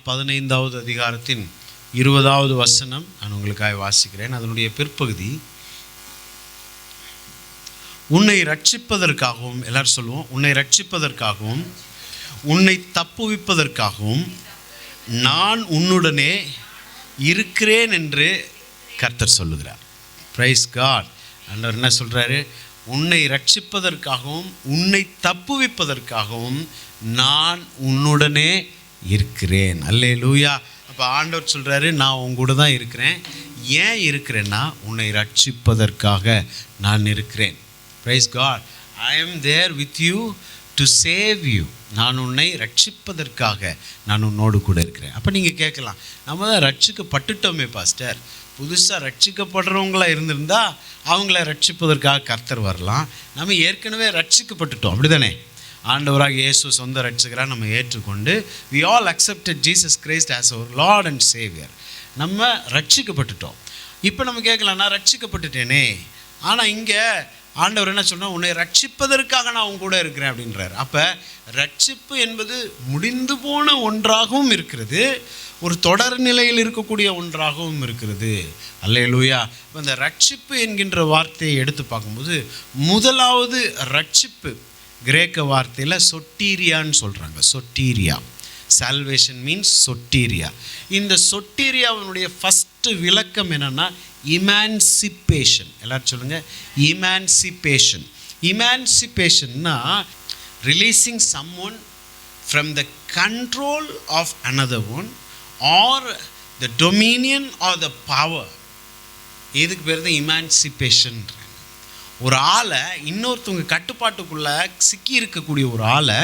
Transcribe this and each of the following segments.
15வது அதிகாரத்தின் 20வது வசனம் நான் உங்களுக்காக வாசிக்கிறேன். அதனுடைய பிற்பகுதி, உன்னை ரட்சிப்பதற்காகவும், எல்லாரும் சொல்லுவோம், உன்னை ரட்சிப்பதற்காகவும் உன்னை தப்புவிப்பதற்காகவும் நான் உன்னுடனே இருக்கிறேன் என்று கர்த்தர் சொல்லுகிறார். Praise God. ஆண்டவர் என்ன சொல்கிறாரு? உன்னை ரட்சிப்பதற்காகவும் உன்னை தப்புவிப்பதற்காகவும் நான் உன்னுடனே இருக்கிறேன். அல்லேலூயா. அப்போ ஆண்டவர் சொல்கிறாரு, நான் உங்கூட தான் இருக்கிறேன். ஏன் இருக்கிறேன்னா, உன்னை ரட்சிப்பதற்காக நான் இருக்கிறேன். Praise God. I am there with you to save you. நான் உன்னை ரட்சிப்பதற்காக நான் உன்னோடு கூட இருக்கிறேன். அப்போ நீங்கள் கேட்கலாம், நம்ம தான் ரட்சிக்கப்பட்டுட்டோமே பாஸ்டர், புதுசாக ரட்சிக்கப்படுறவங்களாக இருந்திருந்தா அவங்கள ரட்சிப்பதற்காக கர்த்தர் வரலாம். நம்ம ஏற்கனவே ரட்சிக்கப்பட்டுட்டோம், அப்படி தானே? ஆண்டவராக இயேசு சொந்த ரட்சகராக நம்ம ஏற்றுக்கொண்டு we all accepted Jesus Christ as our Lord and Savior. நம்ம ரட்சிக்கப்பட்டுட்டோம். இப்போ நம்ம கேட்கலாம், நான் ரட்சிக்கப்பட்டுட்டேனே, ஆனால் இங்கே ஆண்டவர் என்ன சொன்னால், உன்னை ரட்சிப்பதற்காக நான் உன் கூட இருக்கிறேன் அப்படின்றார். அப்போ ரட்சிப்பு என்பது முடிந்து போன ஒன்றாகவும் இருக்கிறது, ஒரு தொடர் நிலையில் இருக்கக்கூடிய ஒன்றாகவும் இருக்கிறது. அல்லேலூயா. இப்போ இந்த ரட்சிப்பு என்கின்ற வார்த்தையை எடுத்து பார்க்கும்போது, முதலாவது ரட்சிப்பு கிரேக்க வார்த்தையில் சொட்டீரியான்னு சொல்கிறாங்க. சொட்டீரியா, சால்வேஷன் மீன்ஸ் சொட்டீரியா. இந்த சொட்டீரியாவினுடைய ஃபஸ்ட்டு விளக்கம் என்னென்னா இமான்சிபேஷன். எல்லாரும் சொல்லுங்கள், இமான்சிபேஷன். இமான்சிபேஷன்னா releasing someone from the control of another one or the dominion or the power. இதுக்கு பேர் தான் இமான்சிபேஷன். ஒரு ஆளை இன்னொருத்தவங்க கட்டுப்பாட்டுக்குள்ளே சிக்கி இருக்கக்கூடிய ஒரு ஆளை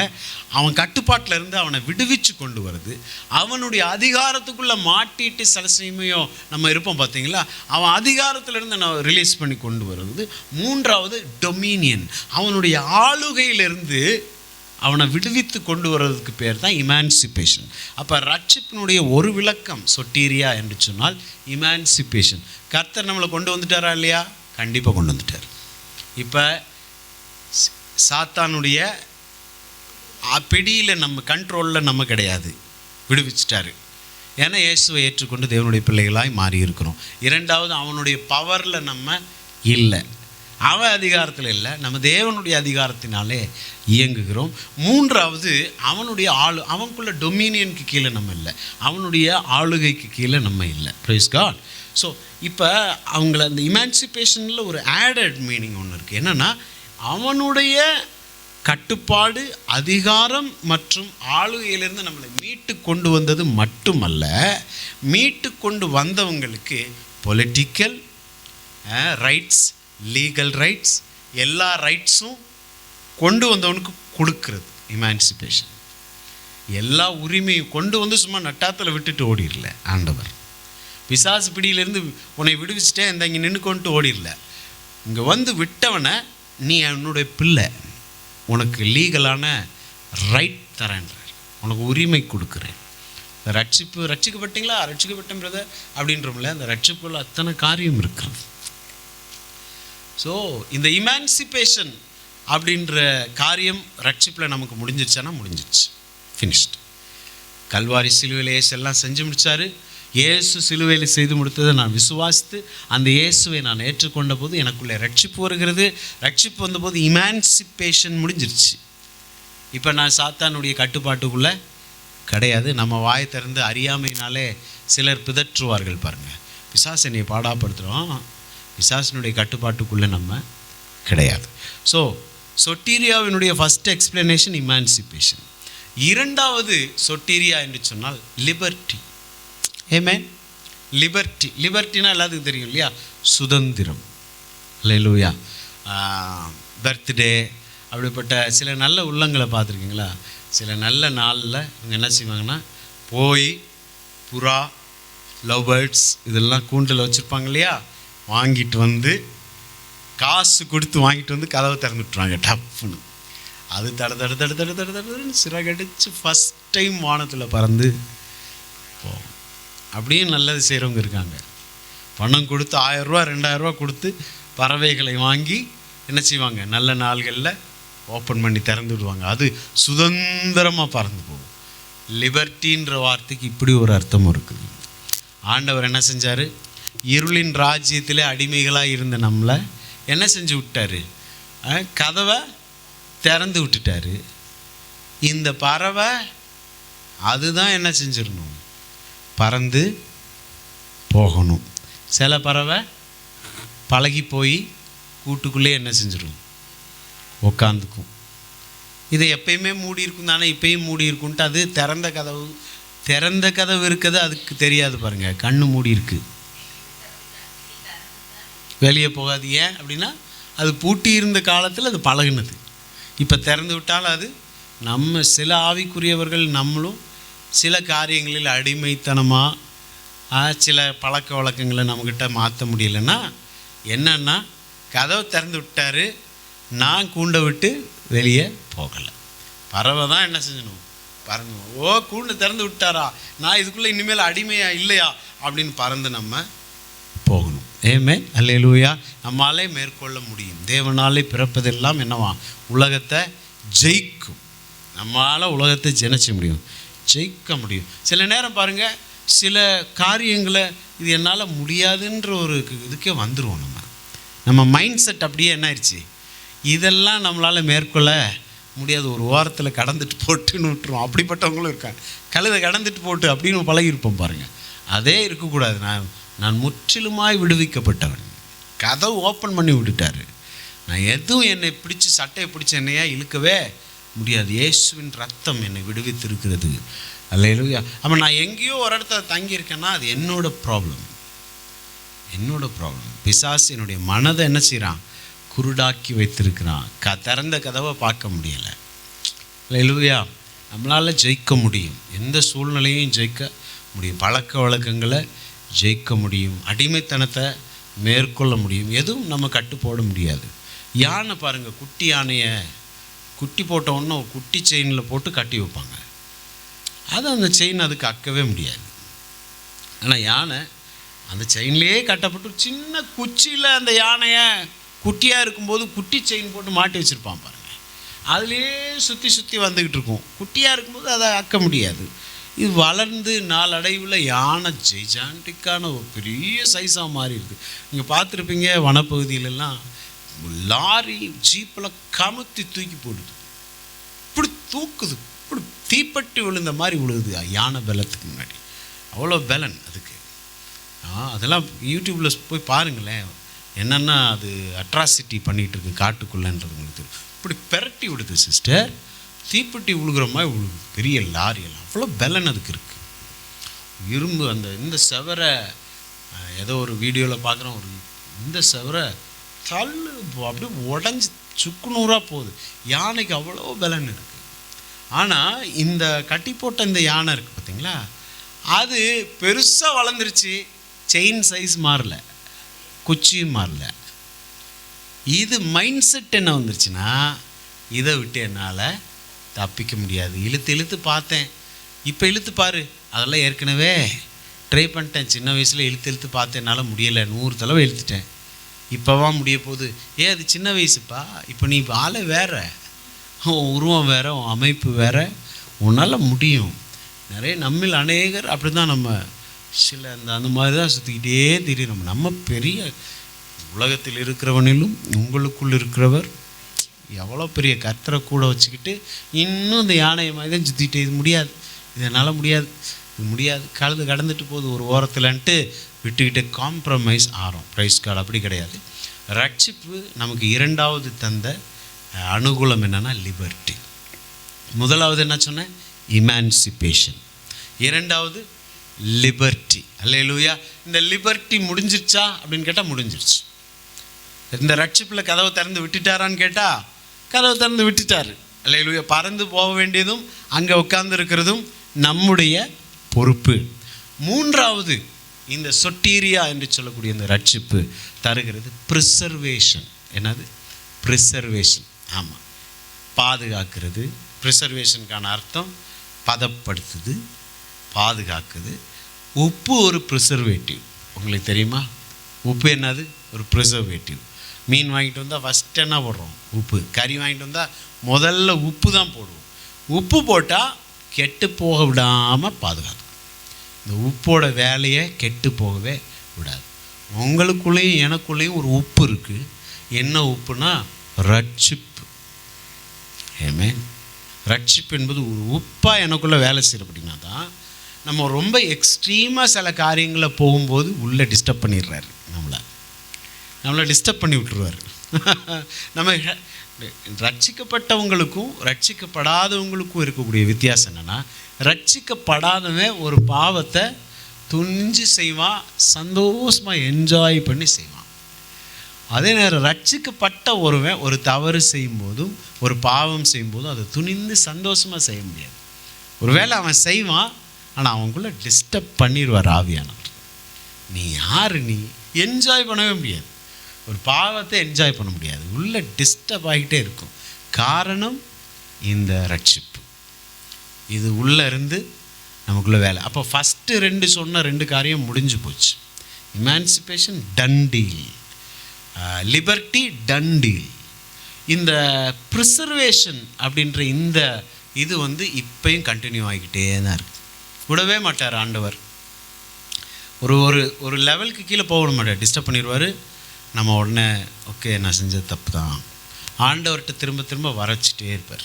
அவன் கட்டுப்பாட்டில் இருந்து அவனை விடுவிச்சு கொண்டு வருது. அவனுடைய அதிகாரத்துக்குள்ளே மாட்டிட்டு சில சமயம் நம்ம இருப்போம் பார்த்தீங்களா, அவன் அதிகாரத்திலிருந்து நான் ரிலீஸ் பண்ணி கொண்டு வருது. மூன்றாவது டொமினியன், அவனுடைய ஆளுகையிலிருந்து அவனை விடுவித்து கொண்டு வர்றதுக்கு பேர் தான் இமான்சிபேஷன். அப்போ ரட்சிப்பினுடைய ஒரு விளக்கம் சொட்டீரியா என்று சொன்னால் இமான்சிபேஷன். கர்த்தர் நம்மளை கொண்டு வந்துட்டாரா இல்லையா? கண்டிப்பாக கொண்டு வந்துட்டார். இப்போ சாத்தானுடைய பிடியில் நம்ம கண்ட்ரோலில் நம்ம கிடையாது, விடுவிச்சிட்டாரு. ஏன்னா இயேசுவை ஏற்றுக்கொண்டு தேவனுடைய பிள்ளைகளாய் மாறி இருக்கிறோம். இரண்டாவது, அவனுடைய பவரில் நம்ம இல்லை, அவன் அதிகாரத்தில் இல்லை, நம்ம தேவனுடைய அதிகாரத்தினாலே இயங்குகிறோம். மூன்றாவது, அவனுடைய அவனுக்குள்ள டொமினியனுக்கு கீழே நம்ம இல்லை, அவனுடைய ஆளுகைக்கு கீழே நம்ம இல்லை. Price God. ஸோ இப்போ அவங்கள அந்த இமான்சிபேஷனில் ஒரு ஆடட் மீனிங் ஒன்று இருக்குது. என்னென்னா, அவனுடைய கட்டுப்பாடு, அதிகாரம் மற்றும் ஆளுகையிலிருந்து நம்மளை மீட்டு கொண்டு வந்தது மட்டுமல்ல, மீட்டு கொண்டு வந்தவங்களுக்கு பொலிட்டிக்கல் ரைட்ஸ், லீகல் ரைட்ஸ், எல்லா ரைட்ஸும் கொண்டு வந்தவனுக்கு கொடுக்கறது இமான்சிபேஷன். எல்லா உரிமையும் கொண்டு வந்து சும்மா நட்டாத்தில் விட்டுட்டு ஓடிடல ஆண்டவர். பிசாசு பிடியிலேருந்து உன்னை விடுவிச்சிட்டே இந்த இங்கே நின்று கொண்டு ஓடிடல. இங்கே வந்து விட்டவனை, நீ என்னுடைய பிள்ளை, உனக்கு லீகலான ரைட் தரேன்றார், உனக்கு உரிமை கொடுக்குறேன். இந்த ரட்சிக்கப்பட்டீங்களா, ரட்சிக்கப்பட்டேன் பிரதர் அப்படின்றோம்ல, அந்த ரட்சிப்புல அத்தனை காரியம் இருக்கிறது. ஸோ இந்த இமான்சிபேஷன் அப்படின்ற காரியம் ரட்சிப்பில் நமக்கு முடிஞ்சிருச்சானா முடிஞ்சிருச்சு, ஃபினிஷ்டு. கல்வாரி சிலுவையில் இயேசு எல்லாம் செஞ்சு முடித்தார். இயேசு சிலுவையில் செய்து முடித்ததை நான் விசுவாசித்து அந்த இயேசுவை நான் ஏற்றுக்கொண்ட போது எனக்குள்ளே ரட்சிப்பு வருகிறது. ரட்சிப்பு வந்தபோது இமான்சிபேஷன் முடிஞ்சிருச்சு. இப்போ நான் சாத்தானுடைய கட்டுப்பாட்டுக்குள்ளே கிடையாது. நம்ம வாயை திறந்து அறியாமையினாலே சிலர் பிதற்றுவார்கள் பாருங்கள், பிசாசு என்னை பாடாப்படுத்துகிறோம், பிசாசினுடைய கட்டுப்பாட்டுக்குள்ளே நம்ம கிடையாது. ஸோ சொட்டீரியாவினுடைய ஃபஸ்ட் எக்ஸ்பிளனேஷன் இமான்சிபேஷன். இரண்டாவது சொட்டீரியா என்று சொன்னால் லிபர்ட்டி. ஆமென். லிபர்ட்டி, லிபர்ட்டினா எல்லாத்துக்கும் தெரியும் இல்லையா, சுதந்திரம். அல்லேலூயா. பர்த்டே அப்படிப்பட்ட சில நல்ல உள்ளங்களை பார்த்துருக்கீங்களா? சில நல்ல நாளில் இவங்க என்ன செய்வாங்கன்னா, போய் புறா, லவ் பேர்ட்ஸ் இதெல்லாம் கூண்டில் வச்சுருப்பாங்க இல்லையா, வாங்கிட்டு வந்து காசு கொடுத்து வாங்கிட்டு வந்து கதவை திறந்து விட்டுருவாங்க டப்புன்னு. அது தட தட தட தட தட தடன்னு சிறகடிச்சு ஃபஸ்ட் டைம் வானத்தில் பறந்து போகும். அப்படியே நல்லது செய்கிறவங்க இருக்காங்க. பணம் கொடுத்து 1000 ரூபா 2000 ரூபா கொடுத்து பறவைகளை வாங்கி என்ன செய்வாங்க, நல்ல நாள்களில் ஓப்பன் பண்ணி திறந்து விடுவாங்க. அது சுதந்திரமாக பறந்து போகும். லிபர்ட்டின்ற வார்த்தைக்கு இப்படி ஒரு அர்த்தம் இருக்குது. ஆண்டவர் என்ன செஞ்சார்? இருளின் ராஜ்யத்திலே அடிமைகளாக இருந்த நம்மளை என்ன செஞ்சு விட்டார்? கதவை திறந்து விட்டுட்டார். இந்த பறவை அதுதான் என்ன செஞ்சிடணும்? பறந்து போகணும். சில பறவை பழகி போய் கூட்டுக்குள்ளே என்ன செஞ்சிடும்? உக்காந்துக்கும். இதை எப்பயுமே மூடி இருக்கும் தானே, இப்பயும் மூடி இருக்குன்ட்டு அது திறந்த கதவு இருக்கிறது அதுக்கு தெரியாது பாருங்கள். கண்ணு மூடி இருக்கு, வெளியே போகாது. ஏன் அப்படின்னா அது பூட்டி இருந்த காலத்தில் அது பழகுனது. இப்போ திறந்து விட்டாலும் அது நம்ம சில ஆவிக்குரியவர்கள் நம்மளும் சில காரியங்களில் அடிமைத்தனமாக சில பழக்க வழக்கங்களை நம்மக்கிட்ட மாற்ற முடியலைன்னா என்னன்னா, கதவை திறந்து விட்டார், நான் கூண்டை விட்டு வெளியே போகலை. பறவை தான் என்ன செஞ்சணும்? பறந்து கூண்டை திறந்து விட்டாரா, நான் இதுக்குள்ளே இனிமேல் அடிமையா இல்லையா அப்படின்னு பறந்து நம்ம போகணும். ஏமே அல்லேலூயா. நம்மாலே மேற்கொள்ள முடியும். தேவனாலே பிறப்பதெல்லாம் என்னவா? உலகத்தை ஜெயிக்கும். நம்மளால் உலகத்தை ஜெயிச்ச முடியும், ஜெயிக்க முடியும். சில நேரம் பாருங்கள், சில காரியங்களை இது என்னால் முடியாதுன்ற ஒரு இதுக்கே வந்துடுவோம். நம்ம மைண்ட் செட் அப்படியே என்ன ஆயிடுச்சு? இதெல்லாம் நம்மளால் மேற்கொள்ள முடியாது, ஒரு வாரத்தில் கடந்துட்டு போட்டுன்னு விட்டுருவோம். அப்படிப்பட்டவங்களும் இருக்காங்க. கழுதை கடந்துட்டு போட்டு அப்படின்னு பழகிருப்போம் பாருங்கள். அதே இருக்கக்கூடாது. நான் முற்றிலுமாய் விடுவிக்கப்பட்டவன். கதவு ஓப்பன் பண்ணி விட்டுட்டார். நான் எதுவும் என்னை பிடிச்சி சட்டையை பிடிச்சி என்னையா இழுக்கவே முடியாது. இயேசுவின் ரத்தம் என்னை விடுவித்திருக்கிறது. அல்லேலூயா. அப்போ நான் எங்கேயோ ஒரு இடத்துல தங்கியிருக்கேன்னா அது என்னோட ப்ராப்ளம். பிசாசு என்னுடைய மனதை என்ன செய்கிறான்? குருடாக்கி வைத்திருக்கிறான். திறந்த கதவை பார்க்க முடியலை. அல்லேலூயா. நம்மளால் ஜெயிக்க முடியும், எந்த சூழ்நிலையும் ஜெயிக்க முடியும், பழக்க வழக்கங்களை ஜெயிக்க முடியும், அடிமைத்தனத்தை மேற்கொள்ள முடியும். எதுவும் நம்ம கட்டு போட முடியாது. யானை பாருங்கள், குட்டி யானையை குட்டி போட்ட உடனே குட்டி செயினில் போட்டு கட்டி வைப்பாங்க. அது அந்த செயின் அதுக்கு அக்கவே முடியாது. ஆனால் யானை அந்த செயின்லேயே கட்டப்பட்டு சின்ன குச்சியில் அந்த யானையை குட்டியாக இருக்கும்போது குட்டி செயின் போட்டு மாட்டி வச்சுருப்பான் பாருங்கள். அதுலேயே சுற்றி வந்துக்கிட்டு இருக்கும். குட்டியாக இருக்கும்போது அதை அக்க முடியாது. இது வளர்ந்து நாளடைவில் யானை ஜெய்ஜாண்டிக்கான ஒரு பெரிய சைஸாக மாறி இருக்குது. நீங்கள் பார்த்துருப்பீங்க, வனப்பகுதியிலெல்லாம் லாரி ஜீப்பில் கமுத்தி தூக்கி போடுது. இப்படி தூக்குது, இப்படி தீப்பட்டி விழுந்த மாதிரி விழுகுது யானை பலத்துக்கு முன்னாடி. அவ்வளோ பலன் அதுக்கு. அதெல்லாம் யூடியூப்பில் போய் பாருங்களேன், என்னென்னா அது அட்ராசிட்டி பண்ணிகிட்ருக்கு காட்டுக்குள்ளேன்றது உங்களுக்கு. இப்படி பெரட்டி விடுது சிஸ்டர், தீப்பெட்டி விழுகிற மாதிரி விழுகுது. பெரிய லாரியெல்லாம் அவ்வளோ பலன் அதுக்கு இருக்குது. இரும்பு அந்த இந்த செவரை ஏதோ ஒரு வீடியோவில் பார்க்குறோம், ஒரு இந்த செவரை தள்ளு அப்படியே உடஞ்சி சுக்குநூறாக போகுது. யானைக்கு அவ்வளோ பலன் இருக்குது. ஆனால் இந்த கட்டி போட்ட இந்த யானை இருக்குது பார்த்தீங்களா, அது பெருசாக வளர்ந்துருச்சு, செயின் சைஸ் மாறல, குச்சியும் மாறல. இது மைண்ட் செட் என்ன வந்துருச்சுன்னா, இதை விட்டு என்னால் தப்பிக்க முடியாது. இழுத்து பார்த்தேன், இப்போ இழுத்து பாரு, அதெல்லாம் ஏற்கனவே ட்ரை பண்ணிட்டேன். சின்ன வயசில் இழுத்து பார்த்தேன், என்னால் முடியலை, 100 தடவை இழுத்துட்டேன். இப்போவா முடிய போகுது? அது சின்ன வயசுப்பா, இப்போ நீ ஆளை வேற, உன் உருவம் வேற, உன் அமைப்பு வேற, உன்னால் முடியும். நிறைய நம்மில் அநேகர் அப்படி தான். நம்ம சில அந்த மாதிரி தான் சுற்றிக்கிட்டே தெரியும். நம்ம பெரிய உலகத்தில் இருக்கிறவனிலும் உங்களுக்குள் இருக்கிறவர் எவ்வளோ பெரிய கர்த்தரை கூட வச்சுக்கிட்டு இன்னும் இந்த யானையை மாதிரி தான் சுற்றிக்கிட்டே, இது முடியாது, இதனால் முடியாது, இது முடியாது, கலந்து கடந்துட்டு போகுது ஒரு ஓரத்தில்ன்ட்டு விட்டுக்கிட்டு காம்ப்ரமைஸ் ஆகிறோம். ப்ரைஸ் கார்டு அப்படி கிடையாது. ரட்சிப்பு நமக்கு இரண்டாவது தந்த அனுகூலம் என்னென்னா லிபர்ட்டி. முதலாவது என்ன சொன்னேன்? இமான்சிபேஷன். இரண்டாவது லிபர்ட்டி. அல்லேலூயா. இந்த லிபர்ட்டி முடிஞ்சிருச்சா அப்படின்னு கேட்டால் முடிஞ்சிருச்சு. இந்த ரட்சிப்பில் கதவை திறந்து விட்டுட்டாரான்னு கேட்டால் கதவை திறந்து விட்டுட்டார். அல்லேலூயா. பறந்து போக வேண்டியதும் அங்கே உட்கார்ந்து இருக்கிறதும் நம்முடைய பொறுப்பு. மூன்றாவது இந்த சொட்டீரியா என்று சொல்லக்கூடிய இந்த ரட்சிப்பு தருகிறது ப்ரிசர்வேஷன். என்னது? ப்ரிசர்வேஷன். ஆமாம், பாதுகாக்கிறது. ப்ரிசர்வேஷனுக்கான அர்த்தம் பதப்படுத்துது, பாதுகாக்குது. உப்பு ஒரு ப்ரிசர்வேட்டிவ். உங்களுக்கு தெரியுமா? உப்பு என்னது? ஒரு ப்ரிசர்வேட்டிவ். மீன் வாங்கிட்டு வந்தால் ஃபஸ்ட்டு என்ன போடுறோம்? உப்பு. கறி வாங்கிட்டு வந்தால் முதல்ல உப்பு தான் போடுவோம். உப்பு போட்டால் கெட்டு போக விடாமல் பாதுகாக்கும். இந்த உப்போட வேலையை கெட்டு போகவே விடாது. உங்களுக்குள்ளேயும் எனக்குள்ளேயும் ஒரு உப்பு இருக்குது. என்ன உப்புனா ரட்சிப்பு. ஆமென். ரட்சிப்பு என்பது ஒரு உப்பாக எனக்குள்ளே வேலை செய்கிற அப்படின்னா தான் நம்ம ரொம்ப எக்ஸ்ட்ரீமாக சில காரியங்களை போகும்போது உள்ளே டிஸ்டர்ப் பண்ணிடுறாரு. நம்மளை டிஸ்டர்ப் பண்ணி விட்டுருவார். நம்ம ரட்சிக்கப்பட்டவங்களுக்கும் ரட்சிக்கப்படாதவங்களுக்கும் இருக்கக்கூடிய வித்தியாசம் என்னென்னா, ரட்சிக்கப்படாதவன் ஒரு பாவத்தை துணிஞ்சு செய்வான், சந்தோஷமாக என்ஜாய் பண்ணி செய்வான். அதே நேரம் ரட்சிக்கப்பட்ட ஒருவன் ஒரு தவறு செய்யும்போதும் ஒரு பாவம் செய்யும்போதும் அதை துணிந்து சந்தோஷமாக செய்ய முடியாது. ஒருவேளை அவன் செய்வான், ஆனால் அவங்களுக்குள்ள டிஸ்டர்ப் பண்ணிடுவார் ஆவியானவர். நீ யார், நீ என்ஜாய் பண்ணவே முடியாது. ஒரு பாவத்தை என்ஜாய் பண்ண முடியாது, உள்ளே டிஸ்டர்ப் ஆகிட்டே இருக்கும். காரணம் இந்த ரட்சிப்பு. இது உள்ளே இருந்து நமக்குள்ளே வேலை. அப்போ ஃபஸ்ட்டு 2 சொன்ன 2 காரியம் முடிஞ்சு போச்சு. Emancipation done deal, liberty done deal. இந்த ப்ரிசர்வேஷன் அப்படின்ற இந்த இது இப்பையும் கண்டினியூ ஆகிக்கிட்டே தான் இருக்குது. விடவே மாட்டார் ஆண்டவர். ஒரு ஒரு ஒரு லெவலுக்கு கீழே போக விட மாட்டார், டிஸ்டர்ப் பண்ணிடுவார். நம்ம உடனே ஓகே நான் செஞ்சது தப்பு தான், ஆண்டவர்கிட்ட திரும்ப திரும்ப வரைச்சிட்டே இருப்பார்.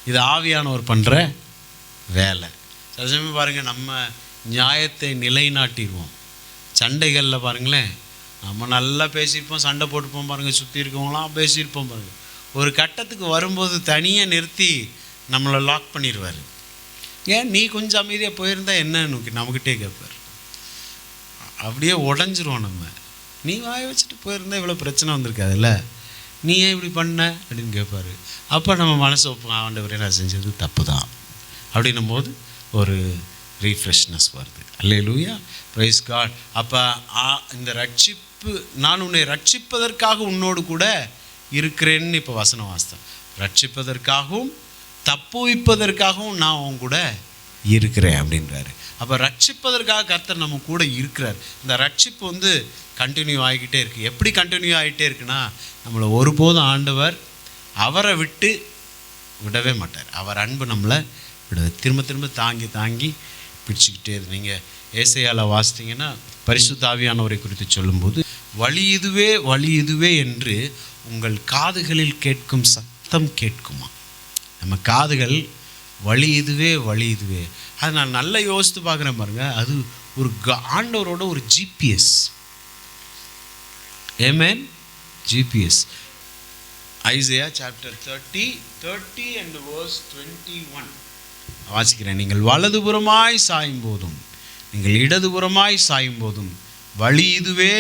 இது ஆவியானவர் பண்ணுற வேலை. சில சமயம் பாருங்கள், நம்ம நியாயத்தை நிலைநாட்டிடுவோம். சண்டைகளில் பாருங்களேன், நம்ம நல்லா பேசியிருப்போம், சண்டை போட்டுப்போம் பாருங்கள், சுற்றி இருக்கவங்களாம் பேசியிருப்போம் பாருங்கள். ஒரு கட்டத்துக்கு வரும்போது தனியாக நிறுத்தி நம்மளை லாக் பண்ணிடுவார். ஏன் நீ கொஞ்சம் அமைதியாக போயிருந்தா என்னன்னு நம்மக்கிட்டே கேட்பார். அப்படியே உடஞ்சிருவோம் நம்ம. நீ வாய வச்சுட்டு போயிருந்தா இவ்வளோ பிரச்சனை வந்திருக்காதுல்ல, நீ ஏன் இப்படி பண்ண அப்படின்னு கேட்பார். அப்போ நம்ம மனசு ஆண்டவரே நான் செஞ்சது தப்பு தான் அப்படின்னும் போது ஒரு ரீஃப்ரெஷ்னஸ் வருது. அல்லேலூயா, பிரைஸ் காட். அப்போ இந்த ரட்சிப்பு, நான் உன்னை ரட்சிப்பதற்காக உன்னோடு கூட இருக்கிறேன்னு இப்போ வசனம் வாஸ்தவம். ரட்சிப்பதற்காகவும் தப்புவிப்பதற்காகவும் நான் உன் கூட இருக்கிறேன் அப்படின்றாரு. அப்போ ரட்சிப்பதற்காக கர்த்தர் நம்ம கூட இருக்கிறார். இந்த ரட்சிப்பு கண்டினியூ ஆகிக்கிட்டே இருக்குது. எப்படி கண்டினியூ ஆகிட்டே இருக்குன்னா, நம்மளை ஒருபோதும் ஆண்டவர் அவரை விட்டு விடவே மாட்டார். அவர் அன்பு நம்மளை விட திரும்ப திரும்ப தாங்கி தாங்கி பிடிச்சிக்கிட்டே இருக்கு. நீங்கள் ஏசாயால வாசித்தீங்கன்னா பரிசுத்த ஆவியானவரை குறித்து சொல்லும்போது, வழி இதுவே வழி இதுவே என்று உங்கள் காதுகளில் கேட்கும் சத்தம் கேட்குமா. நம்ம காதுகள் வழி இதுவே வழி இதுவே. அது நான் நல்லா யோசித்து பார்க்குறேன் பாருங்கள். அது ஒரு ஆண்டவரோட ஒரு GPS. Amen. GPS. Isaiah chapter 30 and verse 21 வாசிக்கிறேன். நீங்கள் வலதுபுறமாய் சாயும் போதும் நீங்கள் இடதுபுறமாய் சாயும் போதும் வழி இதுவே,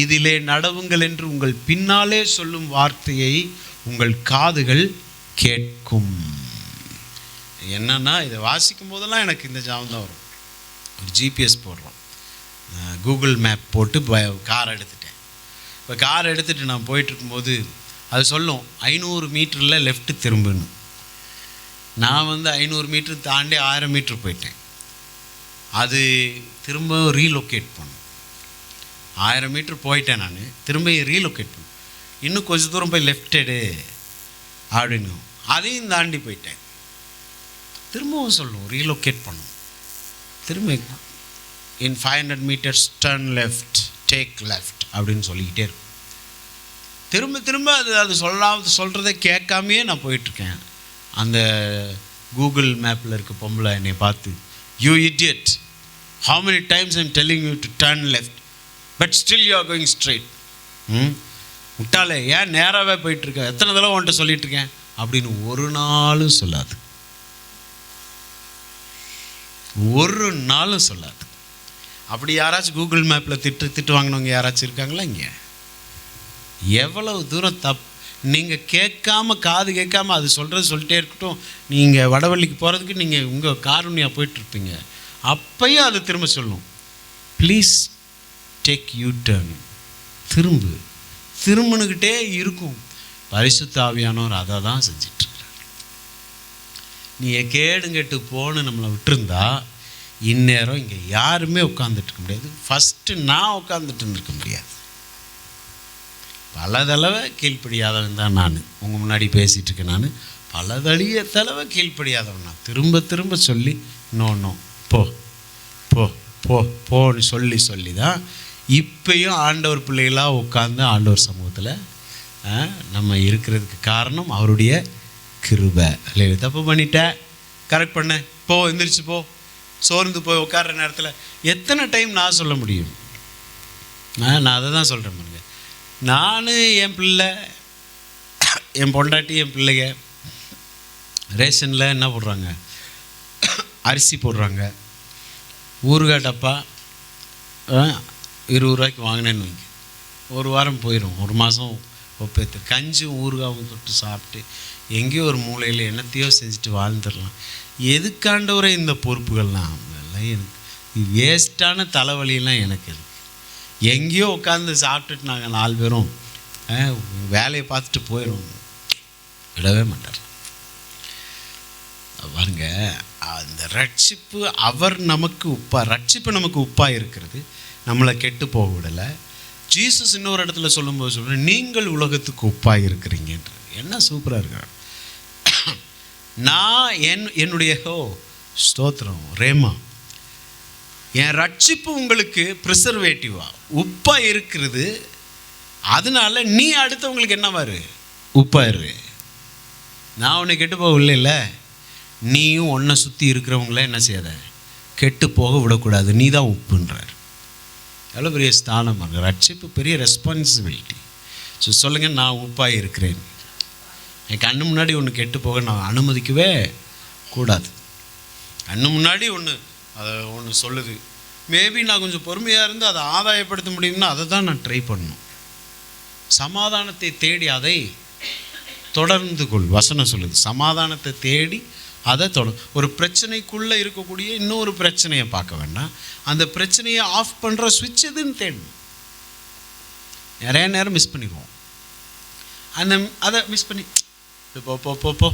இதிலே நடவுங்கள் என்று உங்கள் பின்னாலே சொல்லும் வார்த்தையை உங்கள் காதுகள் கேட்கும். என்னன்னா, இதை வாசிக்கும் போதெல்லாம் எனக்கு இந்த ஜாபம் தான் வரும். ஒரு ஜிபிஎஸ் போடுறோம், கூகுள் மேப் போட்டு கார் எடுத்துட்டேன். இப்போ கார் எடுத்துகிட்டு நான் போயிட்டுருக்கும்போது அது சொல்லும் 500 மீட்டரில் லெஃப்ட்டு திரும்புன்னு. நான் 500 மீட்டர் தாண்டி 1000 மீட்டர் போயிட்டேன். அது திரும்ப ரீலொக்கேட் பண்ணும். 1000 மீட்டர் போயிட்டேன் நான், திரும்ப ரீலொக்கேட் பண்ணும். இன்னும் கொஞ்சம் தூரம் போய் லெஃப்ட் எடு அப்படின்னு, அதையும் தாண்டி போயிட்டேன். திரும்பவும் சொல்லும் ரீலொக்கேட் பண்ணும். திரும்ப in 500 metres turn left, take left அப்படின்னு சொல்லிக்கிட்டே இருக்கும். திரும்ப திரும்ப அது சொல்கிறத கேட்காமையே நான் போயிட்டுருக்கேன். அந்த கூகுள் மேப்பில் இருக்க பொம்பளை என்னை பார்த்து, you idiot, how many times I'm telling you to turn left but still you are going straight. முட்டாளே, ஏன் நேராகவே போயிட்டுருக்கேன், எத்தனை தடவை உன்ட்ட சொல்லிகிட்ருக்கேன் அப்படின்னு ஒரு நாளும் சொல்லாது. ஒரு நாளும் சொல்லாது. அப்படி யாராச்சும் கூகுள் மேப்பில் திட்டு வாங்கினவங்க யாராச்சும் இருக்காங்களா இங்கே? எவ்வளவு தூரம் நீங்கள் கேட்காம, காது கேட்காம அது சொல்லிட்டே இருக்கட்டும். நீங்கள் வடவள்ளிக்கு போகிறதுக்கு நீங்கள் உங்கள் காரணியாக போயிட்டுருப்பீங்க, அப்பையும் அது திரும்ப சொல்லும், ப்ளீஸ் டேக் யூ டர்ன், திரும்புனுக்கிட்டே இருக்கும். பரிசுத்த ஆவியானவர் அதை தான் செஞ்சிட்ருக்கிறார். நீங்கள் கேடுங்கட்டு போன்னு நம்மளை விட்டுருந்தா இந்நேரம் இங்கே யாருமே உட்காந்துட்டு இருக்க முடியாது. ஃபஸ்ட்டு நான் உட்காந்துட்டு இருக்க முடியாது. பல தடவை கீழ்ப்படியாதவன் தான் நான். உங்கள் முன்னாடி பேசிகிட்டு இருக்கேன். நான் பலதடிய தடவை கீழ்ப்படியாதவனா திரும்ப திரும்ப சொல்லி நோ நோ போ போ போ போன்னு சொல்லி தான் இப்பயும் ஆண்டவர் பிள்ளைகளாக உட்காந்து ஆண்டவர் சமூகத்தில் நம்ம இருக்கிறதுக்கு காரணம் அவருடைய கிருபை. இல்லை தப்பு பண்ணிட்டேன், கரெக்ட் பண்ண, போ எந்திரிச்சு போ, சோர்ந்து போய் உட்கார்ற நேரத்தில் எத்தனை டைம் நான் சொல்ல முடியும்? நான் அதை தான் சொல்கிறேன் பாருங்க. நான் என் பிள்ளை, என் பொண்டாட்டி, என் பிள்ளைங்க ரேஷனில் என்ன போடுறாங்க, அரிசி போடுறாங்க, ஊறுகாய் டப்பா 20 ரூபாய்க்கு வாங்கினேன்னு வைங்க, ஒரு வாரம் போயிடும், ஒரு மாதம் ஒப்பேத்து கஞ்சும் ஊறுகாவும் தொட்டு சாப்பிட்டு எங்கேயோ ஒரு மூலையில் என்னத்தையோ செஞ்சுட்டு வாழ்ந்துடலாம். எதுக்காண்டவரை இந்த பொறுப்புகள்லாம் எல்லாம் எனக்கு வேஸ்ட்டான தலைவலியெல்லாம் எனக்கு இருக்குது. எங்கேயோ உட்காந்து சாப்பிட்டுட்டு நாங்கள் 4 பேரும் வேலையை பார்த்துட்டு போயிடுவோம், விடவே மாட்டார் பாருங்க. அந்த ரட்சிப்பு அவர் நமக்கு ரட்சிப்பு நமக்கு உப்பாக இருக்கிறது, நம்மளை கெட்டு போக விடலை. ஜீசஸ் இன்னொரு இடத்துல சொல்லும்போது சொல்கிறேன், நீங்கள் உலகத்துக்கு உப்பாக இருக்கிறீங்கன்ற. என்ன சூப்பராக இருக்கார். நான் என்னுடைய ஸ்தோத்திரம் ரேமா, என் ரட்சிப்பு உங்களுக்கு ப்ரிசர்வேட்டிவா உப்பாக இருக்கிறது. அதனால நீ அடுத்தவங்களுக்கு என்னவாரு, உப்பாயிரு. நான் உன்னை கெட்டு போகவில்லை இல்லை, நீயும் உன்னை சுற்றி இருக்கிறவங்கள என்ன செய்யாத, கெட்டு போக விடக்கூடாது, நீ தான் உப்புன்றார். எவ்வளோ பெரிய ஸ்தானம். ரட்சிப்பு பெரிய ரெஸ்பான்சிபிலிட்டி. ஸோ சொல்லுங்கள், நான் உப்பாக இருக்கிறேன், என் கண்ணு முன்னாடி ஒன்று கெட்டு போக நான் அனுமதிக்கவே கூடாது. கண்ணு முன்னாடி ஒன்று சொல்லுது, மேபி நான் கொஞ்சம் பொறுமையாக இருந்து அதை ஆதாயப்படுத்த முடியும்னா அதை தான் நான் ட்ரை பண்ணணும். சமாதானத்தை தேடி அதை தொடர்ந்து கொள். வசனம் சொல்லுது, சமாதானத்தை தேடி அதை ஒரு பிரச்சனைக்குள்ளே இருக்கக்கூடிய இன்னொரு பிரச்சனையை பார்க்க வேண்டாம், அந்த பிரச்சனையை ஆஃப் பண்ணுற சுவிட்ச் எதுன்னு தேடணும். நிறைய நேரம் மிஸ் பண்ணிடுவோம். அதை மிஸ் பண்ணி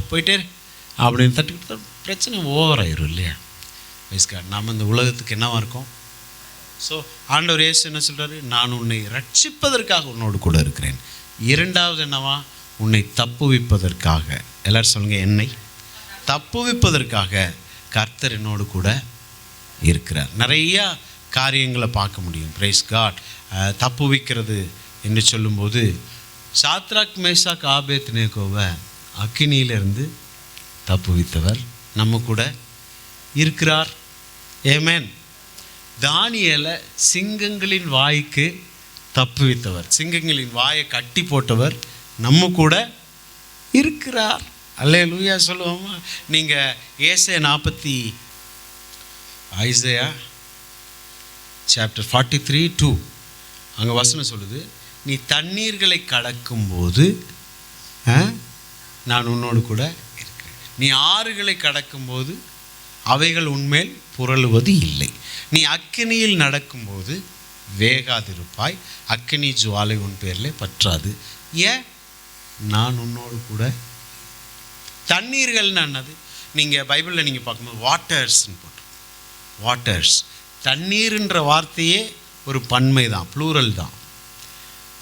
போயிட்டே அப்படின்னு தட்டுக்கிட்டு பிரச்சனை ஓவராயிரும் இல்லையா? வைஸ்கார் நாம் இந்த உலகத்துக்கு என்னவா இருக்கோம்? ஸோ ஆண்டவர் இயேசு என்ன சொல்கிறாரு, நான் உன்னை ரட்சிப்பதற்காக உன்னோடு கூட இருக்கிறேன். இரண்டாவது என்னவா, உன்னை தப்புவிப்பதற்காக. எல்லோரும் சொல்லுங்கள், என்னை தப்புவிப்பதற்காக கர்த்தர் என்னோடு கூட இருக்கிறார். நிறையா காரியங்களை பார்க்க முடியும். Price God. தப்புவிக்கிறது என்று சொல்லும்போது சாத்ராக் மேஷாக் ஆபேத்நேகோவை அக்கினியிலிருந்து தப்புவித்தவர் நம்ம கூட இருக்கிறார். ஆமென். தானியேலை சிங்கங்களின் வாய்க்கு தப்புவித்தவர், சிங்கங்களின் வாயை கட்டி போட்டவர் நம்ம கூட இருக்கிறார். அல்லேலூயா சொல்லுவோமா? நீங்கள் ஐசையா சாப்டர் 43:2 அங்கே வசனம் சொல்லுது, நீ தண்ணீர்களை கடக்கும்போது நான் உன்னோடு கூட இருக்கிறேன். நீ ஆறுகளை கடக்கும்போது அவைகள் உன்மேல் புரளுவது இல்லை. நீ அக்கினியில் நடக்கும்போது வேகாதிருப்பாய், அக்கினி ஜுவாலை உன் பேரில் பற்றாது. ஏன்? நான் உன்னோடு கூட. தண்ணீர்கள்னு என்னது? நீங்கள் பைபிளில் நீங்கள் பார்க்கும்போது வாட்டர்ஸ்ன்னு போட்டு, வாட்டர்ஸ், தண்ணீர்ன்ற வார்த்தையே ஒரு பன்மை தான், ப்ளூரல் தான்.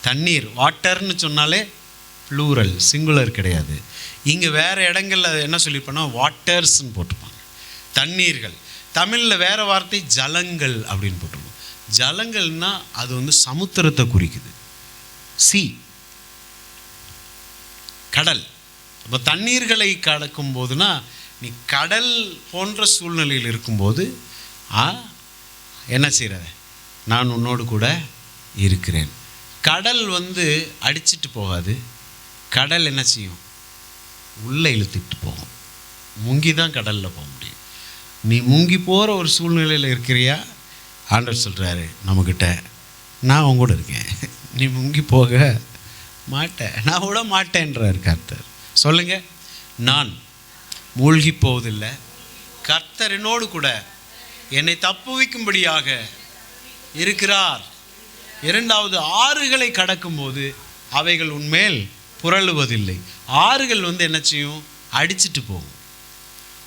தண்ணீர் வாட்டர்னு சொன்னாலே ப்ளூரல், சிங்குலர் கிடையாது. இங்கே வேறு இடங்களில் என்ன சொல்லியிருப்போன்னா வாட்டர்ஸ்ன்னு போட்டுப்பாங்க, தண்ணீர்கள். தமிழில் வேறு வார்த்தை ஜலங்கள் அப்படின்னு போட்டிருக்கோம். ஜலங்கள்னால் அது சமுத்திரத்தை குறிக்குது, சி, கடல். அப்போ தண்ணீர்களை கடக்கும் போதுனா நீ கடல் போன்ற சூழ்நிலையில் இருக்கும்போது என்ன செய்கிற, நான் உன்னோடு கூட இருக்கிறேன். கடல் அடிச்சிட்டு போகாது, கடல் என்ன செய்யும், உள்ளே இழுத்துக்கிட்டு போகும். முங்கி தான் கடலில் போக முடியும். நீ முங்கி போகிற ஒரு சூழ்நிலையில் இருக்கிறியா? ஆண்டவர் சொல்கிறாரு நம்மக்கிட்ட, நான் உன் கூட இருக்கேன், நீ முங்கி போக மாட்டேன், நான் விட மாட்டேன்றார் கர்த்தர். சொல்லுங்கள், நான் மூழ்கி போவதில்லை, கர்த்தர் என்னோடு கூட என்னை தப்புவிக்கும்படியாக இருக்கிறார். இரண்டாவது, ஆறுகளை கடக்கும்போது அவைகள் உன்மேல் புரளுவதில்லை. ஆறுகள் என்ன செய்யும், அடிச்சிட்டு போகும்.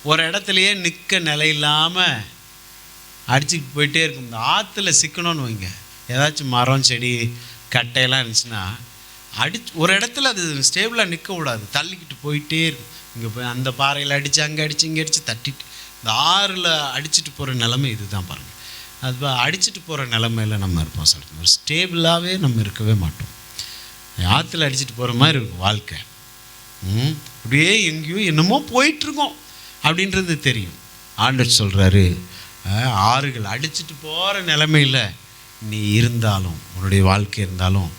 ஒரு இடத்துலையே நிற்க நிலை இல்லாமல் அடிச்சுட்டு போயிட்டே இருக்கும். இந்த ஆற்றுல சிக்கணும்னு வைங்க, ஏதாச்சும் மரம் செடி கட்டையெல்லாம் இருந்துச்சுன்னா ஒரு இடத்துல அது ஸ்டேபிளாக நிற்க விடாது, தள்ளிக்கிட்டு போயிட்டே இருக்கும். இங்கே போய் அந்த பாறையில் அடித்து அங்கே அடித்து இங்கே அடித்து தட்டிட்டு இந்த ஆறில் அடிச்சுட்டு போகிற நிலைமை இது தான் பாருங்கள். அது அடிச்சுட்டு போகிற நிலமையில் நம்ம இருப்போம். சொல்கிறோம் ஒரு ஸ்டேபிளாகவே நம்ம இருக்கவே மாட்டோம். ஆற்றுல அடிச்சுட்டு போகிற மாதிரி இருக்கும் வாழ்க்கை. அப்படியே எங்கேயோ என்னமோ போயிட்டுருக்கோம் அப்படின்றது தெரியும். ஆண்டவர் சொல்கிறாரு, ஆறுகள் அடிச்சுட்டு போகிற நிலைமையில் நீ இருந்தாலும், உன்னுடைய வாழ்க்கை இருந்தாலும்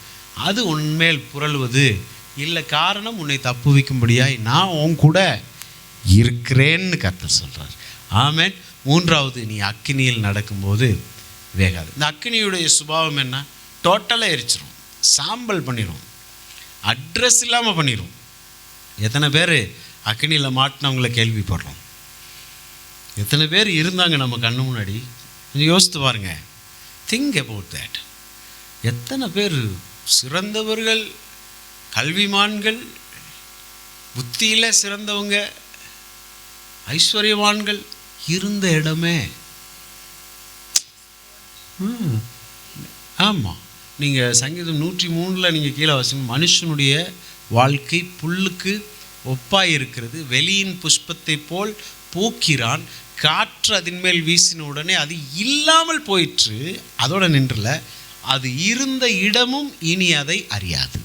அது உன்மேல் புரளுவது இல்லை. காரணம், உன்னை தப்புவிக்கும்படியாய் நான் உன் கூட இருக்கிறேன்னு கர்த்தர் சொல்கிறார். ஆமென். மூன்றாவது, நீ அக்கினியில் நடக்கும்போது வேகாது. இந்த அக்கினியுடைய சுபாவம் என்ன? டோட்டலாக எரிச்சிடும், சாம்பல் பண்ணிடும், அட்ரஸ் இல்லாமல் பண்ணிடும். எத்தனை பேர் அக்கினியில் மாட்டினவங்களை கேள்விப்படுறோம்? எத்தனை பேர் இருந்தாங்க நம்ம கண்ணு முன்னாடி? கொஞ்சம் யோசித்து பாருங்க. Think about that. எத்தனை பேர் சிறந்தவர்கள், கல்விமான்கள், புத்தியில் சிறந்தவங்க, ஐஸ்வர்யவான்கள் இருந்த இடமே. ஆமாம், நீங்கள் சங்கீதம் 103 நீங்கள் கீழே வாசிங்க. மனுஷனுடைய வாழ்க்கை புல்லுக்கு ஒப்பாய் இருக்கிறது, வெளியின் புஷ்பத்தை போல் பூக்கிறான், காற்று அதன் மேல் வீசின உடனே அது இல்லாமல் போயிற்று, அதோட நின்றல, அது இருந்த இடமும் இனி அதை அறியாது.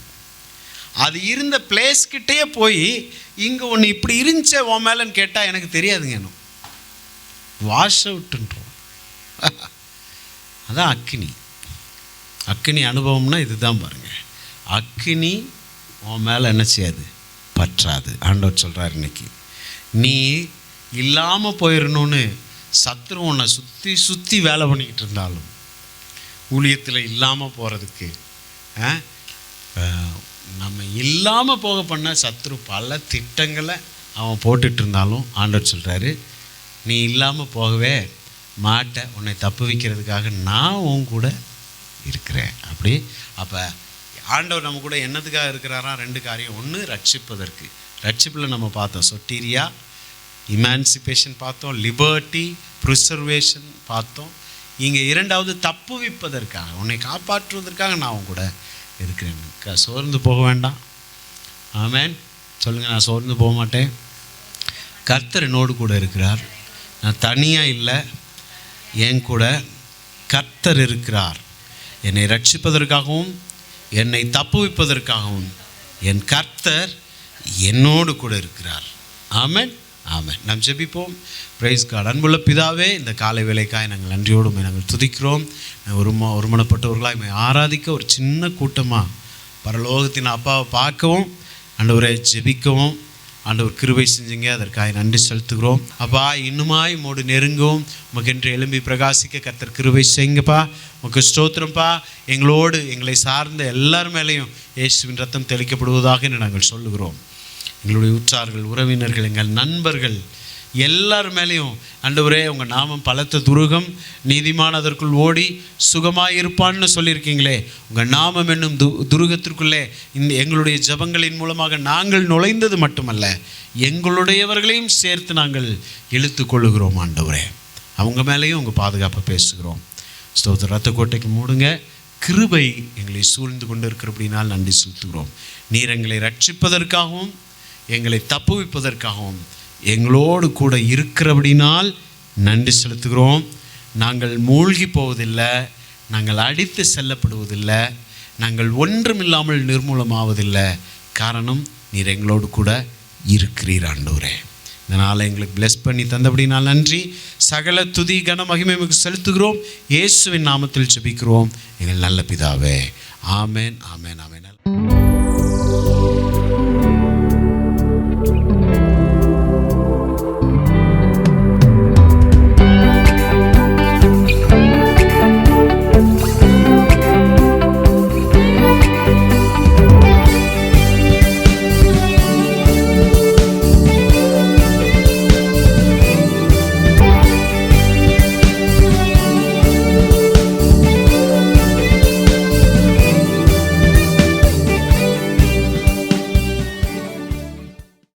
அது இருந்த பிளேஸ்கிட்டே போய் இங்கே ஒன்று இப்படி இருந்துச்சே உன் மேலேன்னு கேட்டால் எனக்கு தெரியாதுங்க, இன்னும் வாஷ் அவுட்டுன்றோம். அதான் அக்கினி. அக்கினி அனுபவம்னா இதுதான் பாருங்கள். அக்கினி உன் மேலே என்ன செய்யாது? பற்றாது. ஆண்டவர் சொல்கிறார், இன்னைக்கு நீ இல்லாமல் போயிடணும்னு சத்துரு உன்னை சுற்றி சுற்றி வேலை பண்ணிக்கிட்டு இருந்தாலும், ஊழியத்தில் இல்லாமல் போகிறதுக்கு நம்ம இல்லாமல் போக பண்ண சத்துரு பல திட்டங்களை அவன் போட்டுட்டு இருந்தாலும் ஆண்டவர் சொல்கிறாரு, நீ இல்லாமல் போகவே மாட்ட, உன்னை தப்பு வைக்கிறதுக்காக நான் உன் கூட இருக்கிறேன். அப்படி அப்போ ஆண்டவர் நம்ம கூட என்னதுக்காக இருக்கிறாரா? 2 காரியம். ஒன்று, ரட்சிப்பதற்கு. ரட்சிப்பில் நம்ம பார்த்தோம், சொட்டீரியா, இமான்சிபேஷன் பார்த்தோம், லிபர்ட்டி, ப்ரிசர்வேஷன் பார்த்தோம். இங்கே 2வது தப்புவிப்பதற்காக, உன்னை காப்பாற்றுவதற்காக நான் உன் கூட இருக்கிறேன். சோர்ந்து போக வேண்டாம். ஆமென். சொல்லுங்கள், நான் சோர்ந்து போக மாட்டேன். கர்த்தர் என்னோடு கூட இருக்கிறார். நான் தனியாக இல்லை, என் கூட கர்த்தர் இருக்கிறார். என்னை ரட்சிப்பதற்காகவும் என்னை தப்புவிப்பதற்காகவும் என் கர்த்தர் என்னோடு கூட இருக்கிறார். ஆமென், ஆமென். நாம் ஜெபிப்போம். Praise God. அன்புள்ள பிதாவே, இந்த காலை வேளைக்காய் நாங்கள் நன்றியோடு நாங்கள் துதிக்கிறோம். ஒருமனப்பட்டவர்களாக ஆராதிக்க ஒரு சின்ன கூட்டமாக பரலோகத்தின் அப்பாவை பார்க்கவும், ஆண்டவரை ஜெபிக்கவும் ஆண்டவர் கிருபை செஞ்சீங்க. அதற்காக நன்றி செலுத்துகிறோம். அப்பா, இன்னுமாய் மோடு நெருங்கவும் உமக்கென்று எழும்பி பிரகாசிக்க கர்த்தர் கிருபை செய்யுங்கப்பா. உமக்கு ஸ்தோத்திரம்ப்பா. எங்களோடு எங்களை சார்ந்த எல்லார் மேலேயும் இயேசுவின் ரத்தம் தெளிக்கப்படுவதாக என்று நாங்கள் சொல்லுகிறோம். எங்களுடைய உற்றார்கள், உறவினர்கள், எங்கள் நண்பர்கள் எல்லார் மேலேயும் ஆண்டவரே உங்கள் நாமம் பலத்த துருகம், நீதிமான் அதற்குள் ஓடி சுகமாக இருப்பான்னு சொல்லியிருக்கீங்களே. உங்கள் நாமம் என்னும் துருகத்திற்குள்ளே இந்த எங்களுடைய ஜபங்களின் மூலமாக நாங்கள் நுழைந்தது மட்டுமல்ல, எங்களுடையவர்களையும் சேர்த்து நாங்கள் இழுத்து கொள்ளுகிறோம். ஆண்டவரே, அவங்க மேலேயும் உங்கள் பாதுகாப்பை பேசுகிறோம். ஸ்தோத்திர. ரத்த கோட்டைக்கு மூடுங்க. கிருபை எங்களை சூழ்ந்து கொண்டு இருக்கிறபடினால் நன்றி செலுத்துகிறோம். நீர் எங்களை ரட்சிப்பதற்காகவும் எங்களை தப்புவிப்பதற்காகவும் எங்களோடு கூட இருக்கிறபடினால் நன்றி செலுத்துகிறோம். நாங்கள் மூழ்கி போவதில்லை, நாங்கள் அடித்து செல்லப்படுவதில்லை, நாங்கள் ஒன்றுமில்லாமல் நிர்மூலமாவதில்லை. காரணம், நீர் எங்களோடு கூட இருக்கிறீர் ஆண்டவரே. இதனால் எங்களுக்கு பிளஸ் பண்ணி தந்தபடினால் நன்றி. சகல துதி கன மகிமை செலுத்துகிறோம். இயேசுவின் நாமத்தில் ஜெபிக்கிறோம் எங்கள் நல்ல பிதாவே. ஆமென், ஆமென், ஆமென்.